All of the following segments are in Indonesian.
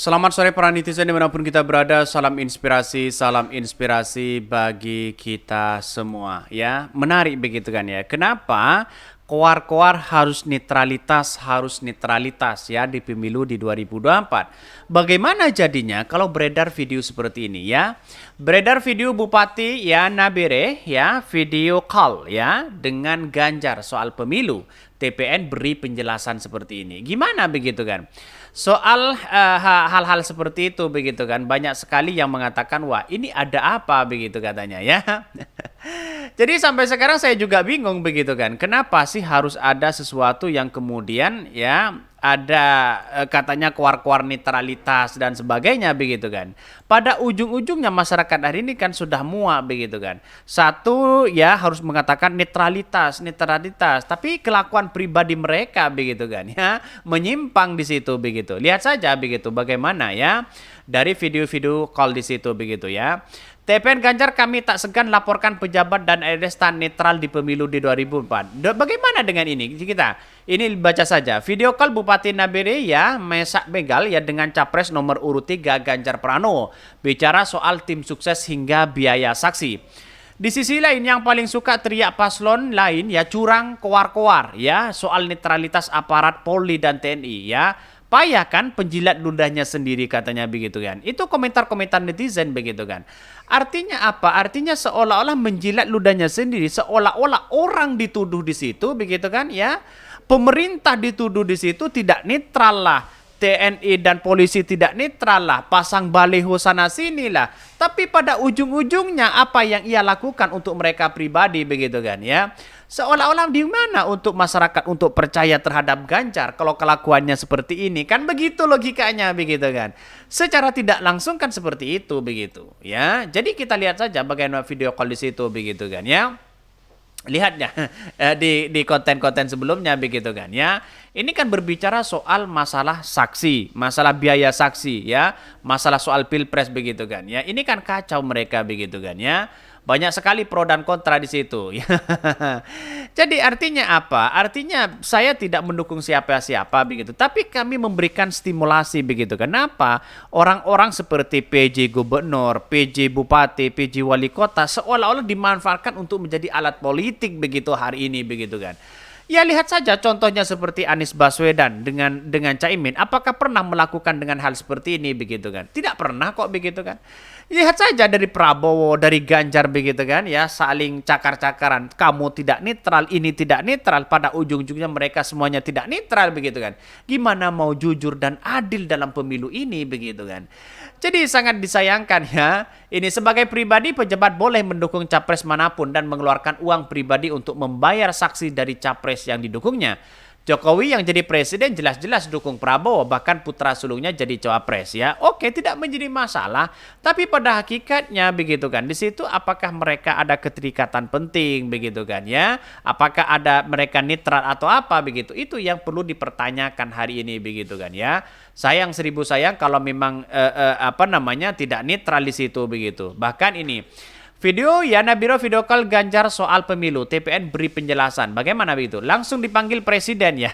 Selamat sore para netizen dimanapun kita berada, salam inspirasi bagi kita semua ya. Menarik begitu kan ya, kenapa koar-koar harus netralitas ya di pemilu di 2024. Bagaimana jadinya kalau beredar video seperti ini ya. Beredar video Bupati ya Nabire ya, video call ya dengan Ganjar soal pemilu. TPN beri penjelasan seperti ini. Gimana begitu kan? Soal hal-hal seperti itu begitu kan, banyak sekali yang mengatakan wah ini ada apa begitu katanya ya. Jadi sampai sekarang saya juga bingung begitu kan, kenapa sih harus ada sesuatu yang kemudian ya ada katanya keluar-keluar netralitas dan sebagainya begitu kan. Pada ujung-ujungnya masyarakat hari ini kan sudah muak begitu kan. Satu ya harus mengatakan netralitas, tapi kelakuan pribadi mereka begitu kan ya menyimpang di situ begitu. Lihat saja begitu bagaimana ya dari video-video call di situ begitu ya. TPN Ganjar kami tak segan laporkan pejabat dan ASN netral di pemilu di 2004. Bagaimana dengan ini? Ini baca saja. Video call Bupati Nabire ya, Mesak Begal ya dengan capres nomor urut 3 Ganjar Pranowo. Bicara soal tim sukses hingga biaya saksi. Di sisi lain yang paling suka teriak paslon lain ya curang koar-koar ya soal netralitas aparat Polri dan TNI ya. Payah kan penjilat ludahnya sendiri katanya begitu kan. Itu komentar-komentar netizen begitu kan. Artinya apa? Artinya seolah-olah menjilat ludahnya sendiri, seolah-olah orang dituduh di situ begitu kan ya. Pemerintah dituduh di situ tidak netral lah. TNI dan polisi tidak netral lah, pasang baliho sana sini lah. Tapi pada ujung-ujungnya apa yang ia lakukan untuk mereka pribadi begitu kan ya. Seolah-olah di mana untuk masyarakat untuk percaya terhadap Ganjar kalau kelakuannya seperti ini kan begitu logikanya begitu kan. Secara tidak langsung kan seperti itu begitu ya. Jadi kita lihat saja bagaimana video call di situ begitu kan ya. Lihatnya di konten-konten sebelumnya begitu kan ya. Ini kan berbicara soal masalah saksi, masalah biaya saksi ya, masalah soal pilpres begitu kan ya. Ini kan kacau mereka begitu kan ya. Banyak sekali pro dan kontra di situ. Jadi artinya apa? Artinya saya tidak mendukung siapa-siapa begitu. Tapi kami memberikan stimulasi begitu. Kenapa? Orang-orang seperti PJ Gubernur, PJ Bupati, PJ Wali Kota seolah-olah dimanfaatkan untuk menjadi alat politik begitu hari ini begitu kan. Ya lihat saja contohnya seperti Anies Baswedan dengan Caimin. Apakah pernah melakukan dengan hal seperti ini begitu kan? Tidak pernah kok begitu kan. Lihat saja dari Prabowo, dari Ganjar begitu kan ya, saling cakar-cakaran. Kamu tidak netral, ini tidak netral. Pada ujung-ujungnya mereka semuanya tidak netral begitu kan. Gimana mau jujur dan adil dalam pemilu ini begitu kan. Jadi sangat disayangkan ya. Ini sebagai pribadi pejabat boleh mendukung capres manapun dan mengeluarkan uang pribadi untuk membayar saksi dari capres yang didukungnya. Jokowi yang jadi presiden jelas-jelas dukung Prabowo, bahkan putra sulungnya jadi cawapres ya. Oke, tidak menjadi masalah, tapi pada hakikatnya begitu kan. Di situ apakah mereka ada keterikatan penting begitu kan ya? Apakah ada mereka netral atau apa begitu? Itu yang perlu dipertanyakan hari ini begitu kan ya. Sayang seribu sayang kalau memang tidak netral di situ begitu. Bahkan ini video Yana Biro video call Ganjar soal pemilu, TPN beri penjelasan. Bagaimana begitu? Langsung dipanggil presiden ya.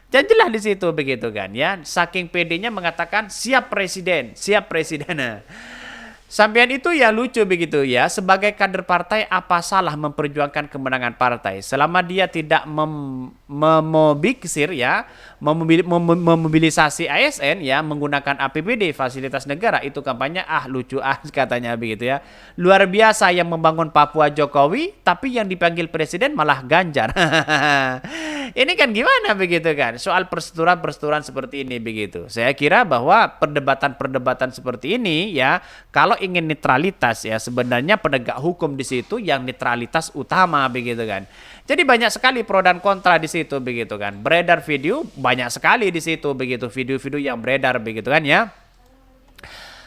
Dan jelas di situ begitu kan ya. Saking PD-nya mengatakan siap presiden, siap presiden. Sampean itu ya lucu begitu ya. Sebagai kader partai apa salah memperjuangkan kemenangan partai selama dia tidak memobilisir ya, memobilisasi ASN ya menggunakan APBD fasilitas negara. Itu kampanye lucu katanya begitu ya. Luar biasa yang membangun Papua Jokowi, tapi yang dipanggil presiden malah Ganjar. Ini kan gimana begitu kan? Soal persetujuan seperti ini begitu. Saya kira bahwa perdebatan seperti ini ya, kalau ingin netralitas ya sebenarnya penegak hukum di situ yang netralitas utama begitu kan. Jadi banyak sekali pro dan kontra di situ begitu kan. Beredar video banyak sekali di situ begitu, video-video yang beredar begitu kan ya.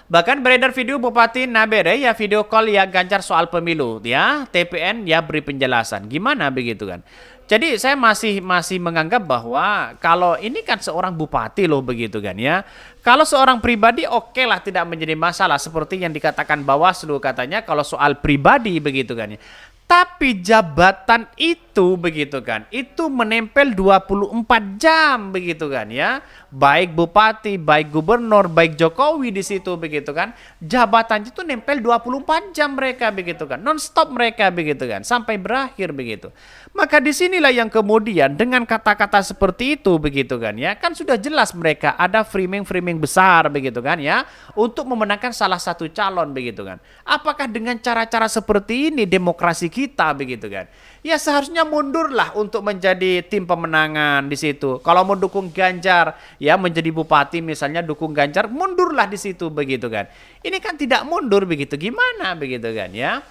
Bahkan beredar video Bupati Nabire ya video call ya Ganjar soal pemilu ya, TPN ya beri penjelasan. Gimana begitu kan? Jadi saya masih menganggap bahwa kalau ini kan seorang bupati loh begitu kan ya. Kalau seorang pribadi oke lah tidak menjadi masalah seperti yang dikatakan Bawaslu katanya kalau soal pribadi begitu kan ya. Tapi jabatan itu begitu kan, itu menempel 24 jam begitu kan ya. Baik bupati, baik gubernur, baik Jokowi di situ begitu kan. Jabatan itu nempel 24 jam mereka begitu kan. Non-stop mereka begitu kan sampai berakhir begitu. Maka disinilah yang kemudian dengan kata-kata seperti itu begitu kan ya. Kan sudah jelas mereka ada framing-framing besar begitu kan ya untuk memenangkan salah satu calon begitu kan. Apakah dengan cara-cara seperti ini demokrasi kita begitu kan? Ya seharusnya mundurlah untuk menjadi tim pemenangan di situ. Kalau mau dukung Ganjar ya menjadi bupati misalnya dukung Ganjar, mundurlah di situ begitu kan. Ini kan tidak mundur begitu. Gimana begitu kan ya?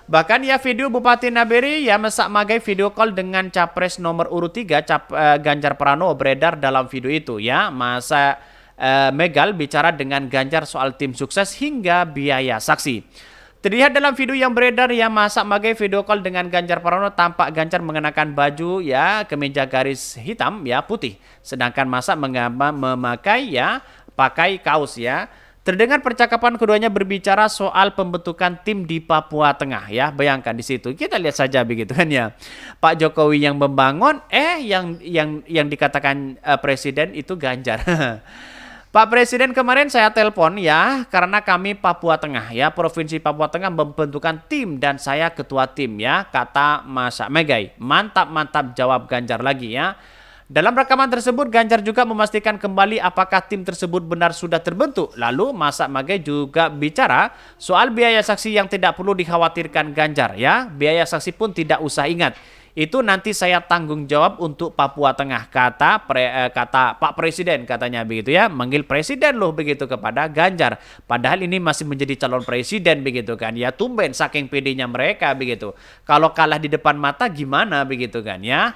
Bahkan ya video Bupati Nabire ya mesak magai video call dengan capres nomor urut 3 Ganjar Pranowo beredar dalam video itu ya. Masa Megal bicara dengan Ganjar soal tim sukses hingga biaya saksi. Terlihat dalam video yang beredar ya masak magai video call dengan Ganjar Pranowo tampak Ganjar mengenakan baju ya kemeja garis hitam ya putih. Sedangkan masak memakai ya pakai kaos ya. Terdengar percakapan keduanya berbicara soal pembentukan tim di Papua Tengah ya. Bayangkan di situ. Kita lihat saja begitu kan ya. Pak Jokowi yang membangun yang dikatakan presiden itu Ganjar. Pak Presiden kemarin saya telepon ya karena kami Papua Tengah ya Provinsi Papua Tengah membentukkan tim dan saya ketua tim ya kata Mas Megai. Mantap jawab Ganjar lagi ya. Dalam rekaman tersebut Ganjar juga memastikan kembali apakah tim tersebut benar sudah terbentuk. Lalu Mas Megai juga bicara soal biaya saksi yang tidak perlu dikhawatirkan Ganjar ya. Biaya saksi pun tidak usah ingat. Itu nanti saya tanggung jawab untuk Papua Tengah kata Pak Presiden katanya begitu ya, manggil presiden loh begitu kepada Ganjar. Padahal ini masih menjadi calon presiden begitu kan ya, tumben saking pedenya mereka begitu. Kalau kalah di depan mata gimana begitu kan ya.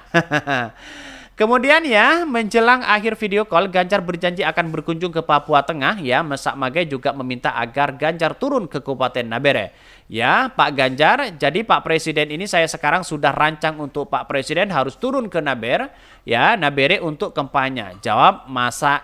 Kemudian ya, menjelang akhir video call, Ganjar berjanji akan berkunjung ke Papua Tengah ya. Mesak Magai juga meminta agar Ganjar turun ke Kabupaten Nabire. Ya, Pak Ganjar, jadi Pak Presiden ini saya sekarang sudah rancang untuk Pak Presiden harus turun ke Nabire, ya, Nabire untuk kampanye. Jawab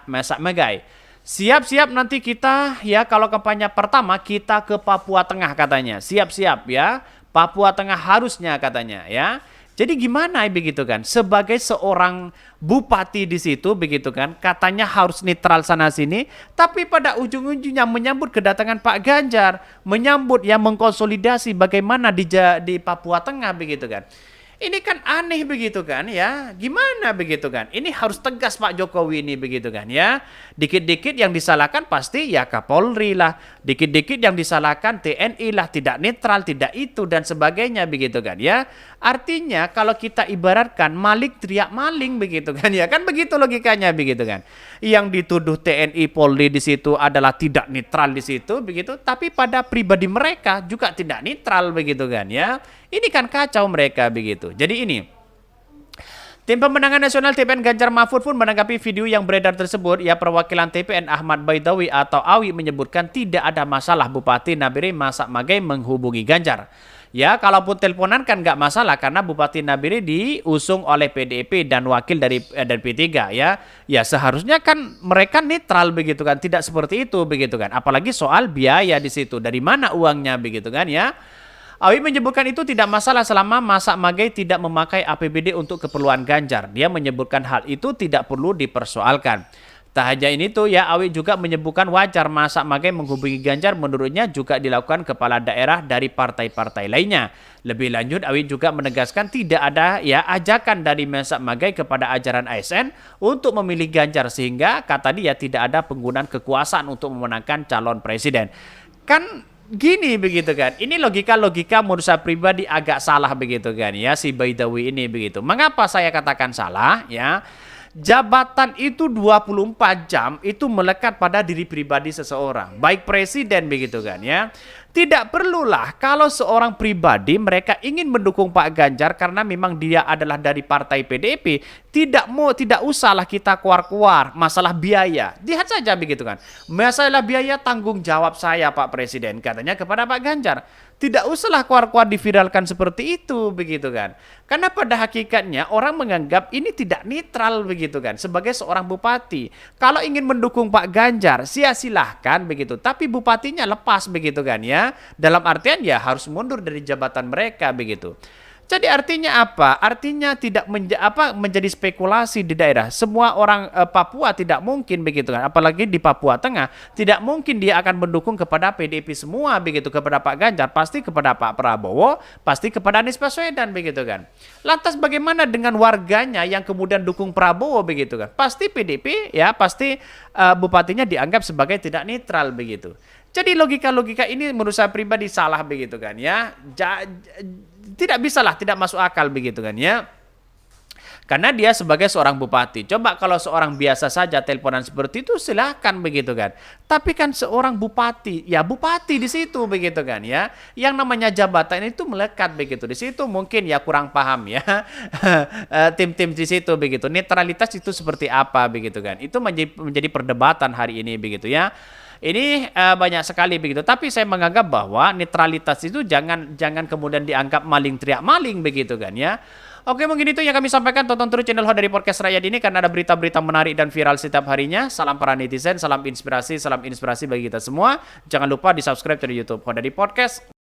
Mesak Magai. Siap-siap nanti kita ya kalau kampanye pertama kita ke Papua Tengah katanya. Siap-siap ya. Papua Tengah harusnya katanya ya. Jadi gimana begitu kan? Sebagai seorang bupati di situ begitu kan, katanya harus netral sana sini, tapi pada ujung-ujungnya menyambut kedatangan Pak Ganjar, menyambut yang mengkonsolidasi bagaimana di Papua Tengah begitu kan. Ini kan aneh begitu kan ya. Gimana begitu kan? Ini harus tegas Pak Jokowi ini begitu kan ya. Dikit-dikit yang disalahkan pasti ya Kapolri lah. Dikit-dikit yang disalahkan TNI lah. Tidak netral, tidak itu dan sebagainya begitu kan ya. Artinya kalau kita ibaratkan Malik teriak maling begitu kan ya. Kan begitu logikanya begitu kan. Yang dituduh TNI Polri di situ adalah tidak netral di situ begitu. Tapi pada pribadi mereka juga tidak netral begitu kan ya. Ini kan kacau mereka begitu. Jadi ini, tim pemenangan nasional TPN Ganjar Mahfud pun menanggapi video yang beredar tersebut. Ya, perwakilan TPN Ahmad Baidawi atau Awi menyebutkan tidak ada masalah Bupati Nabire Mesak Magai menghubungi Ganjar. Ya, kalaupun teleponan kan nggak masalah karena Bupati Nabire diusung oleh PDIP dan wakil dari P3 ya. Ya, seharusnya kan mereka netral begitu kan, tidak seperti itu begitu kan. Apalagi soal biaya di situ, dari mana uangnya begitu kan ya. Awi menyebutkan itu tidak masalah selama Mesak Magai tidak memakai APBD untuk keperluan Ganjar. Dia menyebutkan hal itu tidak perlu dipersoalkan. Tak hanya ini tuh ya, Awi juga menyebutkan wajar Mesak Magai menghubungi Ganjar, menurutnya juga dilakukan kepala daerah dari partai-partai lainnya. Lebih lanjut, Awi juga menegaskan tidak ada ya ajakan dari Mesak Magai kepada ajaran ASN untuk memilih Ganjar, sehingga kata dia tidak ada penggunaan kekuasaan untuk memenangkan calon presiden. Kan gini begitu kan. Ini logika-logika menurut saya pribadi agak salah begitu kan ya si Baidawi ini begitu. Mengapa saya katakan salah ya? Jabatan itu 24 jam itu melekat pada diri pribadi seseorang, baik presiden begitu kan ya. Tidak perlulah kalau seorang pribadi mereka ingin mendukung Pak Ganjar karena memang dia adalah dari partai PDIP, tidak usahlah kita keluar-keluar masalah biaya. Lihat saja begitu kan. Masalah biaya tanggung jawab saya Pak Presiden katanya kepada Pak Ganjar. Tidak usahlah keluar-keluar diviralkan seperti itu begitu kan. Karena pada hakikatnya orang menganggap ini tidak netral begitu kan sebagai seorang bupati. Kalau ingin mendukung Pak Ganjar, silahkan begitu. Tapi bupatinya lepas begitu kan ya. Dalam artian ya harus mundur dari jabatan mereka begitu. Jadi artinya apa? Artinya tidak menjadi spekulasi di daerah. Semua orang Papua tidak mungkin begitu kan. Apalagi di Papua Tengah, tidak mungkin dia akan mendukung kepada PDIP semua begitu, kepada Pak Ganjar, pasti kepada Pak Prabowo, pasti kepada Anies Baswedan begitu kan. Lantas bagaimana dengan warganya yang kemudian dukung Prabowo begitu kan? Pasti PDIP ya, pasti bupatinya dianggap sebagai tidak netral begitu. Jadi logika-logika ini menurut saya pribadi salah begitu kan ya. Tidak bisalah, tidak masuk akal begitu kan ya. Karena dia sebagai seorang bupati. Coba kalau seorang biasa saja teleponan seperti itu silahkan begitu kan. Tapi kan seorang bupati, ya bupati di situ begitu kan ya. Yang namanya jabatan itu melekat begitu. Di situ mungkin ya kurang paham ya. Tim-tim di situ begitu. Netralitas itu seperti apa begitu kan. Itu menjadi perdebatan hari ini begitu ya. Ini banyak sekali begitu. Tapi saya menganggap bahwa netralitas itu jangan kemudian dianggap maling teriak maling begitu kan ya. Oke, mungkin itu yang kami sampaikan. Tonton terus channel Ho dari Podcast Rakyat ini karena ada berita-berita menarik dan viral setiap harinya. Salam para netizen, salam inspirasi bagi kita semua. Jangan lupa di-subscribe di YouTube Ho dari Podcast.